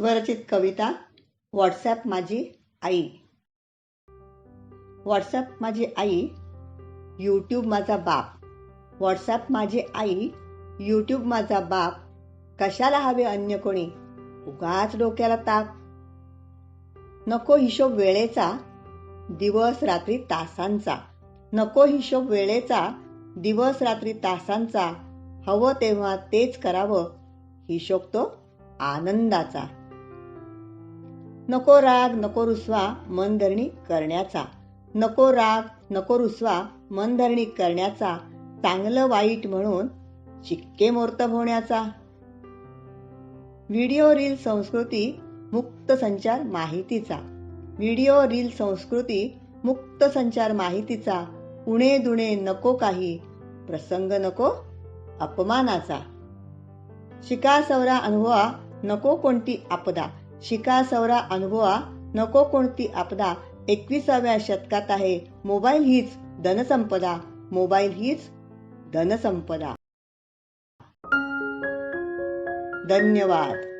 स्वरचित कविता WhatsApp माझी आई. WhatsApp माझी आई, YouTube माझा बाप. व्हॉट्सॲप माझी आई, यूट्यूब माझा बाप. कशाला हवे अन्य कोणी, उगाच डोक्याला ताप. नको हिशोब वेळेचा, दिवस रात्री तासांचा. नको हिशोब वेळेचा, दिवस रात्री तासांचा. हवं तेव्हा तेच करावं, हिशोब तो आनंदाचा. नको राग नको रुसवा, मनधरणी करण्याचा. नको राग नको रुसवा, मनधरणी करण्याचा. चांगलं वाईट म्हणून शिक्केमोर्तब होण्याचा. व्हिडिओ रील संस्कृती मुक्त संचार माहितीचा. व्हिडिओ रील संस्कृती मुक्त संचार माहितीचा. उणे दुणे नको काही, प्रसंग नको अपमानाचा. शिका सवरा अनुभवा, नको कोणती आपदा. शिका सवरा अनुभवा, नको कोणती आपदा. 21व्या शतकात आहे मोबाईल हीच धनसंपदा. मोबाईल हीच धनसंपदा. धन्यवाद.